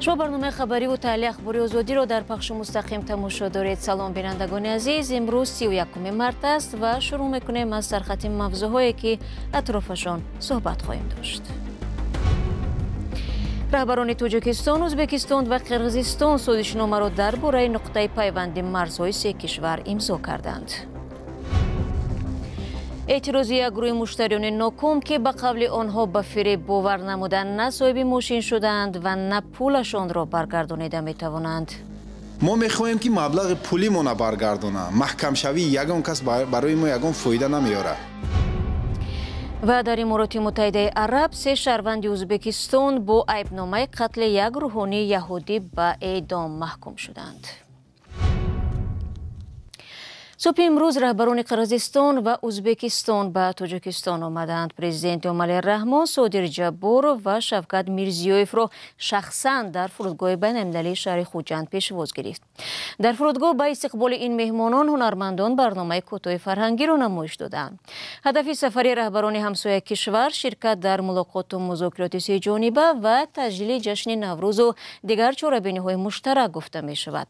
شما برنامه خبری و تحلیل اخباری آزادی را در پخش مستقیم تماشا دارید. سلام بینندگان عزیز، امروز 31 مارس است و شروع میکنیم از سرخط موضوعاتی که اطرافشان صحبت خواهیم داشت. رهبران تاجیکستان، ازبکستان و قرقیزستان سازشنامه را درباره نقطه پیوند مرزهای سه کشور امضا کردند. اعتراضی یک گروه مشتریان ناکام که به قول آنها به فریب باور نمودند نه صاحب ماشین شدند و نه پولشان را برگردانیده می توانند. ما میخواهیم که مبلغ پولی ما برگردانند. محکم شوی یگان کس برای ما یگان فایده نمیاره. و در امارات متحده عرب 3 شهروند ازبکستان با عیبنامه قتل یک روحانی یهودی به اعدام محکوم شدند. صبح امروز رهبران قرقیزستان و ازبکستان به تاجیکستان آمدند. پرزیدنت امالی رحمان، صادر جبار و شوکت میرزیویف را شخصا در فرودگاه بین‌المللی شهر خوجند پیشواز گرفت. در فرودگاه به استقبال این مهمانان هنرمندان برنامه کوتاه فرهنگی را نمایش دادند. هدف سفر رهبران همسایه کشور شرکت در ملاقات و مذاکرات سه جانبه و تجلیل جشن نوروز و دیگر چهاربینی‌های مشترک گفته می شود.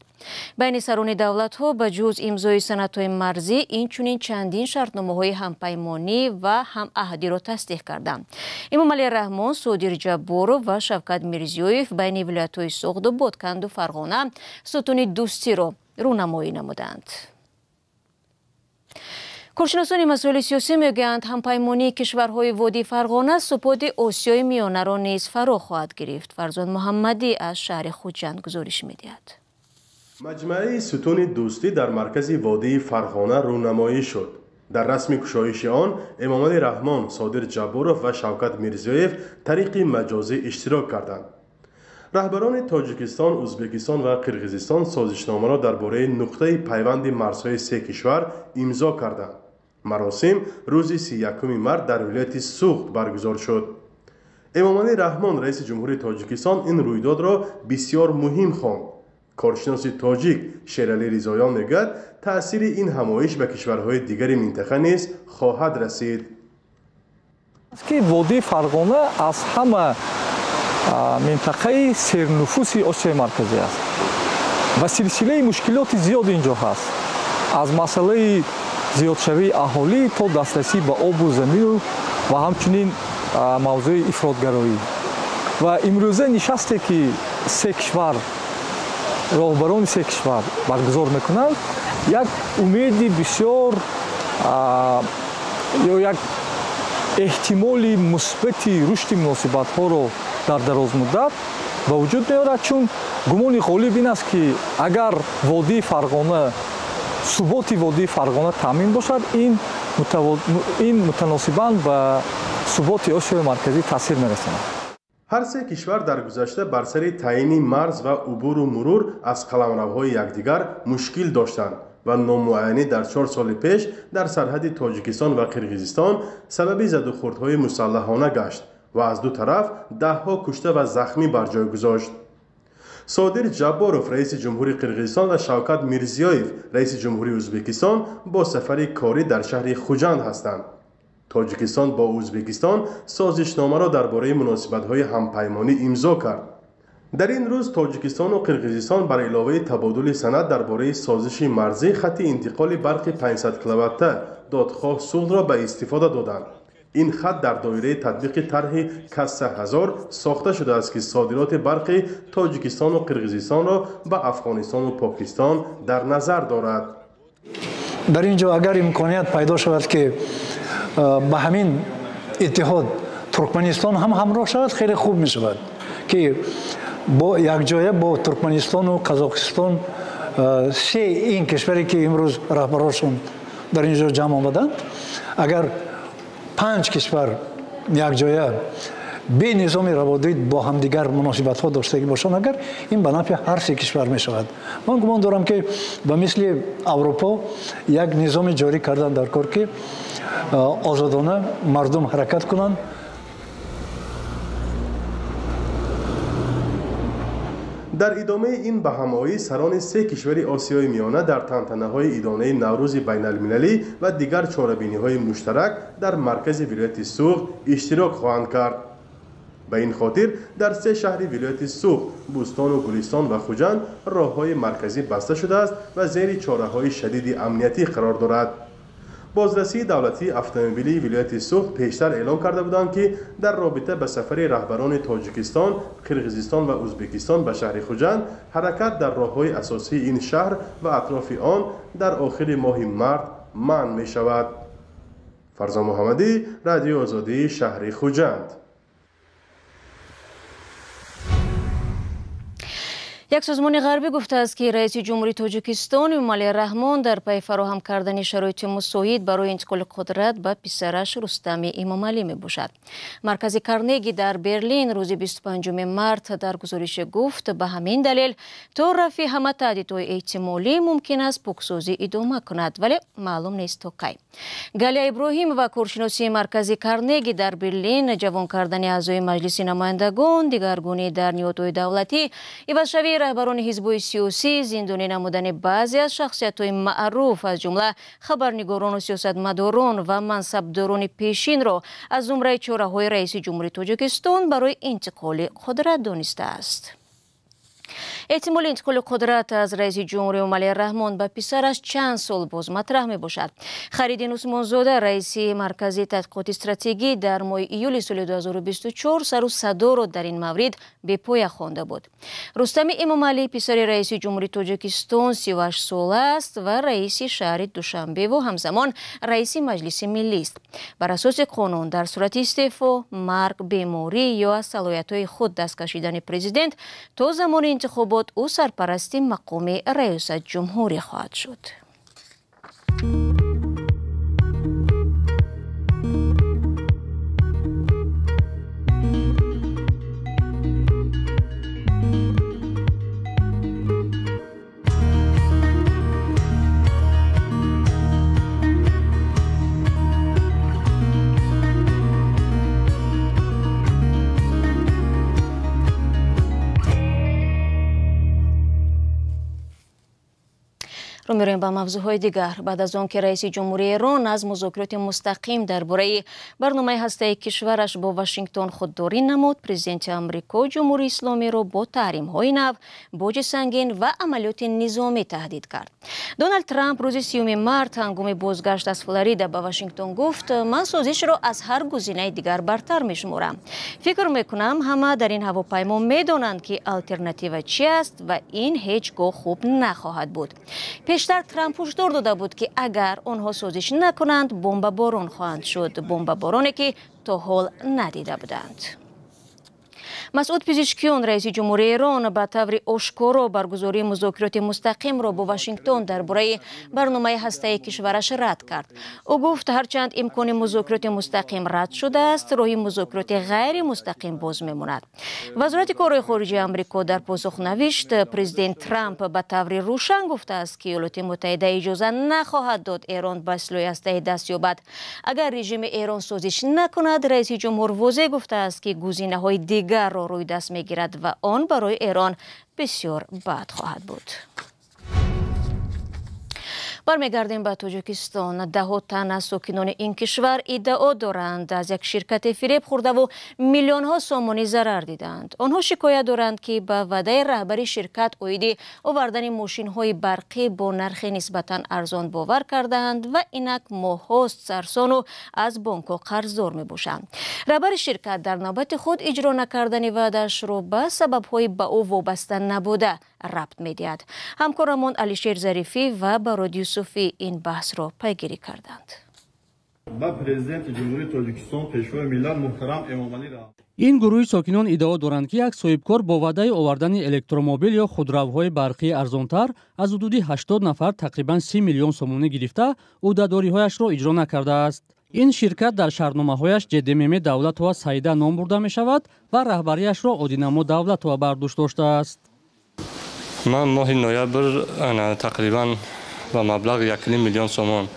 بین سران دولت‌ها به جز امضای سندهای مرزی اینچنین چندین شرطنامه‌های همپیمانی و همعهدی را تصدیق کردند. امامعلی رحمان، صادر جبار و شوکت میرزیویف بین ولایت‌های سوغد و بادکند و فرغانه ستون دوستی را رونمایی نمودند. کارشناسان مسائل سیاسی میگویند همپیمانی کشورهای وادی فرغانه سپاه آسیای میانه را نیز فرا خواهد گرفت. فرزاد محمدی از شهر خوجند گزارش می‌دهد. مجمع ستون دوستی در مرکز وادی فرغانه رونمایی شد. در رسم گشایش آن امامعلی رحمان، صادر جبارov و شوکت میرزیویف طریق مجازی اشتراک کردند. رهبران تاجیکستان، ازبکستان و قرقیزستان سازشنامه را درباره نقطه پیوند مرزهای سه کشور امضا کردند. مراسم روز 31 مارس در ولایت سوغد برگزار شد. امامعلی رحمان، رئیس جمهوری تاجیکستان، این رویداد را بسیار مهم خواند. کارشناس تاجیک شیرعلی رضاییان میگوید تأثیر این همایش به کشورهای دیگر منطقه نیز خواهد رسید. که وادی فرغانه از همه منطقه سرنفوس آسیای مرکزی است و سلسله مشکلات زیاد اینجا هست، از مسئله زیادشوی اهالی تا دسترسی به آب و زمین و همچنین موضوع افراطگرایی. و امروزه نشستی که سه کشور راهبران سه کشور برگزار میکنند یک امید بسیار یا یک احتمال مثبت رشد مناسبت ها را در دراز مدت به وجود میارد، چون گمان غالب این است که اگر وادی فرغانه ثبات وادی فرغانه تامین باشد این متناسباً به ثبات آسیای مرکزی تاثیر میرساند. هر سه کشور در گذشته بر سر تعیین مرز و عبور و مرور از قلمروهای یکدیگر مشکل داشتند و نامعینی در 4 سال پیش در سرحد تاجیکستان و قرقیزستان سبب زد و خوردهای مسلحانه گشت و از دو طرف دهها کشته و زخمی بر جای گذاشت. صادر جبارov، رئیس جمهوری قرقیزستان و شوکت میرزیویف، رئیس جمهوری ازبکستان با سفر کاری در شهر خوجند هستند. تاجیکستان با ازبکستان سازشنامه را درباره مناسبت‌های همپیمانی امضا کرد. در این روز تاجیکستان و قرقیزستان بر علاوه تبادل سند درباره سازش مرزی خط انتقال برق 500 کیلووات دادخواه سوغد را به استفاده دادند. این خط در دایره تطبیق طرح کسه 1000 ساخته شده است که صادرات برق تاجیکستان و قرقیزستان را به افغانستان و پاکستان در نظر دارد. در اینجا اگر امکانیت پیدا شود که به همین اتحاد ترکمنستان هم همراه شود خیلی خوب می شود که با یک جایه با ترکمنستان و قزاقستان سه این کشوری که امروز رهبرانشون در اینجا جمع آمدند، اگر 5 کشور یک جایه به نظام روابط با همدیگر مناسبت ها داشته باشند، اگر این به نفع هر سه کشور می شود. من گمان دارم که به مثل اروپا یک نظام جاری کردن در کار که آزادانه مردم حرکت کنند. در ادامه این به همایی سران سه کشور آسیای میانه در تنتنه‌های ادانه نوروز بین‌المللی و دیگر چهاربینی‌های مشترک در مرکز ولایت سوغد اشتراک خواهند کرد. به این خاطر در 3 شهر ولایت سوخ، بوستان و گلستان و خوجند راههای مرکزی بسته شده است و زیر چاره‌های شدید امنیتی قرار دارد. بازرسی دولتی اتومبیلی ولایت سوخ پیشتر اعلام کرده بودند که در رابطه به سفر رهبران تاجیکستان، قرقیزستان و ازبکستان به شهر خوجند، حرکت در راههای اساسی این شهر و اطراف آن در آخر ماه مارس منع می شود. فرزان محمدی، رادیو آزادی، شهر خوجند. یک سازمان غربی گفته است که رئیس جمهوری تاجیکستان امامعلی رحمان در پی فراهم کردن شرایط مساعد برای انتقال قدرت به پسرش رستم امامعلی می باشد. مرکز کارنگی در برلین روز 25 مارس در گزارش گفت به همین دلیل تا رفع همه تهدیدهای احتمالی ممکن است پوکسازی ادامه کند، ولی معلوم نیست تا کی. گالیا ابراهیم و کارشناسی مرکز کارنگی در برلین جوان کردن اعضای مجلس نمایندگان، دیگرگونی در نهادهای دولتی، عوض‌شوی رهبران حزب‌های سیاسی، زندانی نمودن بعضی از شخصیت‌های معروف از جمله خبرنگاران و سیاستمداران و منصبداران پیشین را از زمره چاره‌های رئیس جمهوری تاجیکستان برای انتقال قدرت دانسته است. احتمال انتقال قدرت از رئیس جمهوری امامعلی رحمان به پسرش چند سال باز مطرح می باشد. خریدین عثمانزاده رئیس مرکز تحقیقات استراتژی در ماه ایول سال 2024 سر و صدا را در این مورد به پای خوانده بود. رستم امامعلی پسر رئیس جمهوری تاجیکستان 38 ساله است و رئیس شهر دوشنبه و همزمان رئیس مجلس ملی است. بر اساس قانون در صورت استعفا، مرگ، بیماری یا از صلاحیت‌های خود دست کشیدن پرزیدنت تا زمان انتخابات او سرپرست مقام رئیس جمهوری خواهد شد. رو می‌رویم به موضوعهای دیگر. بعد از آن که رئیس جمهوری ایران از مذاکرات مستقیم درباره برنامه هسته‌ای کشورش با واشنگتن خودداری نمود، پرزیدنت آمریکا جمهوری اسلامی را با تحریم‌های نو، بوج سنگین و عملیات نظامی تهدید کرد. دونالد ترامپ روز 30 مارس هنگام بازگشت از فلوریدا به واشنگتن گفت من سازش را از هر گزینه دیگر برتر می‌شمارم. فکر می‌کنم همه در این هواپیما می‌دانند که آلترناتیو چی است و این هیچگاه خوب نخواهد بود. پیشتر ترامپ هشدار داده بود که اگر آنها سازش نکنند بمب باران خواهند شد، بمب بارانی که تا حال ندیده بودند. مسعود پزشکیان رئیس جمهوری ایران به طور آشکارا برگزاری مذاکرات مستقیم را با واشنگتن درباره برنامه هسته‌ای کشورش رد کرد. او گفت هرچند امکان مذاکرات مستقیم رد شده است، راه مذاکرات غیر مستقیم باز میماند. وزارت کارهای خارجه آمریکا در پاسخ نوشت پرزیدنت ترامپ به طور روشن گفته است که ایالات متحده اجازه نخواهد داد ایران به سلاح هسته‌ای دست یابد. اگر رژیم ایران سازش نکند، رئیس جمهور واضح گفته است که گزینه‌های دیگر را روی دست میگیرد و آن برای ایران بسیار بد خواهد بود. برمیگردیم به تاجیکستان. ده‌ها تن از ساکنان این کشور ادعا دارند از یک شرکت فریب خورده و میلیون ها سومانی ضرر دیدند. آنها شکایت دارند که به وعده رهبری شرکت عاید آوردن ماشین های برقی با نرخ نسبتا ارزان باور کردند و اینک ماهاست سرسان و از بانک قرضدار می باشند. رهبر شرکت در نوبت خود اجرا نکردن وعده‌اش را به سبب‌های به او وابسته نبوده ربط می‌دهد. همکارمان علیشیر ظریفی و بارود یوسفی این بحث را پیگیری کردند. این گروه ساکنان ادعا دارند که یک صاحبکار با وعده آوردن الکترومبیل یا خودروهای برقی ارزانتر از حدود 80 نفر تقریبا 30 میلیون سومانی گرفته عهده‌داری‌هایش را اجرا نکرده است. این شرکت در شرحنامه‌هایش جدمم دولت و سعیده نام برده می شود و رهبریش را عادینما دولت و برداشت داشته است. من ماه نوامبر تقریبا با مبلغ 1 میلیون سومان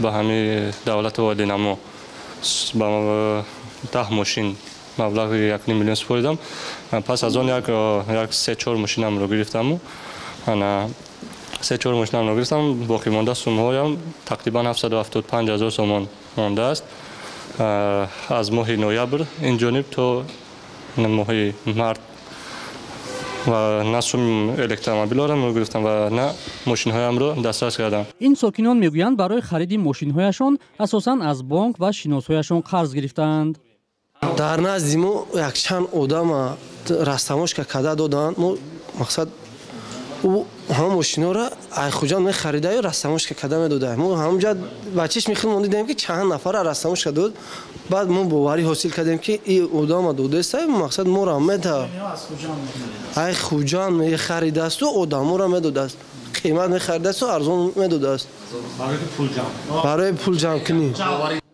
به همین دولت و عادینما با 10 ماشین مبلغ 1 میلیون سپردم. پس از آن یک 3-4 ماشینم رو گرفتم. انا 3-4 ماشینم رو گرفتم. باقی مانده سوم‌هایم تقریبا 775,000 سومان مانده است. از ماه نوامبر این جانب تا نه ماهی مرد و نه سوم الکترومبیل را گرفتم و نه ماشین هایم را دسترس کردم. این ساکنان میگویند برای خرید ماشین هایشان اساساً از بانک و شناسایشان قرض گرفتند. در نزد ما یک چند آدم رستماش که کده دادند. ما مقصد او هم ماشینا را ای خوجان می خریده و رستماش که کده میداده. ما همونجا بچهش میخوام دیدیم که چند نفر رستماش داد. بعد ما باوری حاصل کردیم که این آدم داده است. مقصد ما را میده. ای خوجان می خریده است و آدم را میداده است. قیمت می خریده است و ارزان میداده است. برای پول جمع کنی.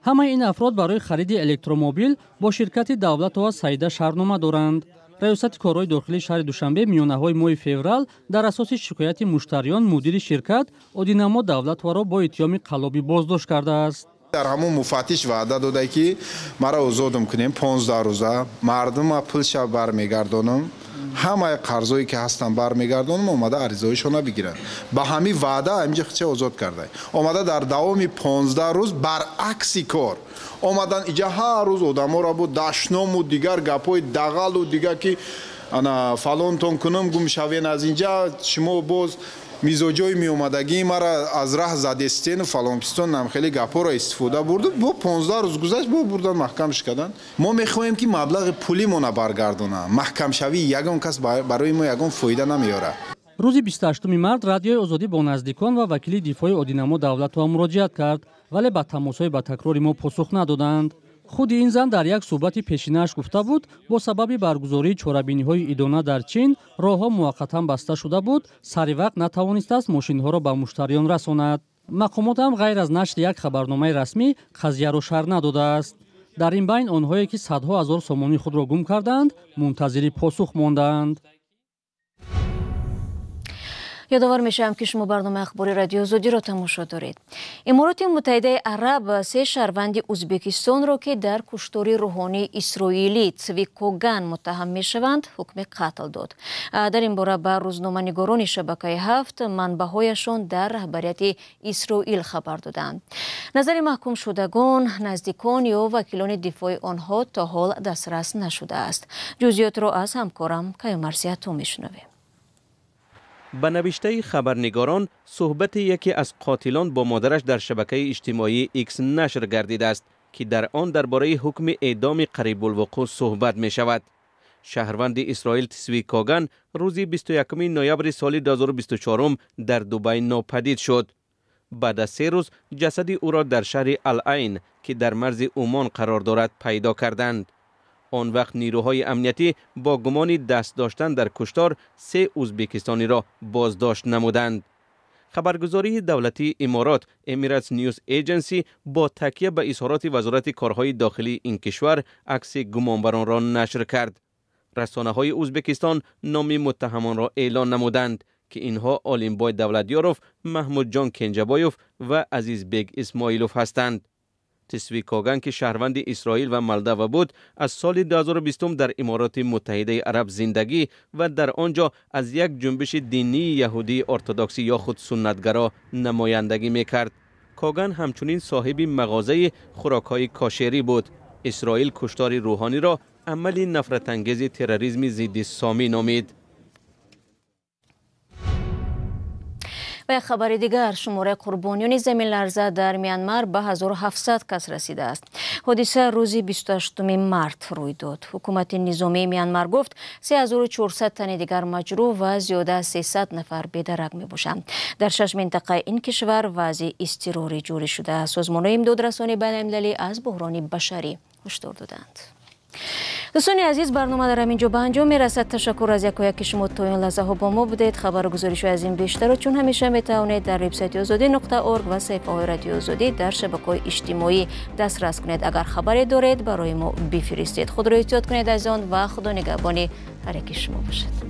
همه این افراد برای خرید الکترومبیل با شرکت دولت و سعیده شهرنامه دارند. ریاست کارهای داخلی شهر دوشنبه میانه‌های ماه فوریه در اساس شکایت مشتریان مدیر شرکت اودینامو دولت‌وار را با اتهام قلابی بازداشت کرده است. در همون مفتش وعده داده که مرا آزاد می‌کنیم 15 روزه مردم پولش برمیگردونم همه قرضایی که هستن برمیگردونم اومده عریضه‌هایشون بگیرن با همین وعده اینجا چه آزاد کرده اومده در دوام 15 روز برعکس کار اومدن اینجا هر روز آدما را بود دشنام و دیگر گپای دغل و دیگر که انا فلانتون کنم گم شوین از اینجا شما باز میزوجای می اومدگی مرا از راه زدستین و فلان پستون نم خیلی گپا را استفاده برد با 15 روز گذشت با بردن محکمش کردن. ما میخوایم که مبلغ پولی مون برگردونه محکم شوی یگان کس برای ما یگان فایده نمیاره. روز 28 مارت رادیوی آزادی با نزدیکان و وکیل دفاع اودینامو دولت ها مراجعت کرد ولی به تماس‌های با تکرار ما پاسخ ندادند. خود این زن در یک صحبت پیشینه‌اش گفته بود با سبب برگزاری چهاربینی‌های ادانه در چین راه‌ها موقتا بسته شده بود سری وقت نتوانسته است ماشین‌ها را به مشتریان رساند. مقامات هم غیر از نشر یک خبرنامه رسمی قضیه را شرح نداده است. در این بین آنهایی که صدها هزار سامانی خود را گم کردند منتظر پاسخ ماندند. یادآور میشم که شما برنامه اخباری رادیو آزادی را تماشا دارید. امارات متحده عرب 3 شهروند ازبکستان را که در کشتاری روحانی اسرائیلی تسوی کوگان متهم میشوند حکم قتل داد. در این باره به روزنامه‌نگاران شبکه 7 منبع‌هایشان در رهبریت اسرائیل خبر دادند. نظر محکوم شدگان، نزدیکان یا وکیلان دفاع آنها تا حال دسترس نشده است. جزئیات را از همکارم کیومرثی تو میشنویم. به نوشته خبرنگاران صحبت یکی از قاتلان با مادرش در شبکه اجتماعی ایکس نشر گردیده است که در آن درباره حکم اعدام قریب الوقوع صحبت می شود. شهروند اسرائیل تسوی کوگان روز 21 نوامبر سال 2024 در دبی ناپدید شد. بعد از 3 روز جسد او را در شهر العین که در مرز عمان قرار دارد پیدا کردند. آن وقت نیروهای امنیتی با گمان دست داشتن در کشتار 3 ازبکستانی را بازداشت نمودند. خبرگزاری دولتی امارات امیراتس نیوز ایجنسی با تکیه به اظهارات وزارت کارهای داخلی این کشور عکس گمانبران را نشر کرد. رسانه‌های ازبکستان نام متهمان را اعلان نمودند که اینها آلیمبای دولتیاروف، محمود جان کنجبایوف و عزیز بیگ اسماعیلوف هستند. تسوی کوگان که شهروند اسرائیل و مولداوا بود از سال 2020 در امارات متحده عرب زندگی و در آنجا از یک جنبش دینی یهودی ارتدوکسی یا خود سنتگرا نمایندگی میکرد. کوگان همچنین صاحب مغازه خوراک‌های کاشری بود. اسرائیل کشتار روحانی را عملی نفرت انگیز تروریسم ضد سامی نامید. به خبر دیگر شماره قربانیان زمین لرزه در میانمار به 1700 کس رسیده است. حادثه روز 28 مارت روی داد. حکومت نظامی میانمار گفت 3400 تن دیگر مجروح و زیاده از 300 نفر بی‌درک میباشند. در 6 منطقه این کشور وضع اضطراری جاری شده. سازمان‌های امدادرسانی بین‌المللی از بحران بشری هشدار دادند. دوستان عزیز برنامه در همینجا به انجام میرسد. تشکر از یکایک شما تا این لحظه ها با ما بودید. خبر و گزارش از این بیشتر چون همیشه میتوانید در وبسایت azadi.org و صفحه های رادیو آزادی در شبکه‌های اجتماعی دسترس کنید. اگر خبری دارید برای ما بفرستید. خود را احتیاط کنید از آن و خدا نگهبان هر یک شما باشد.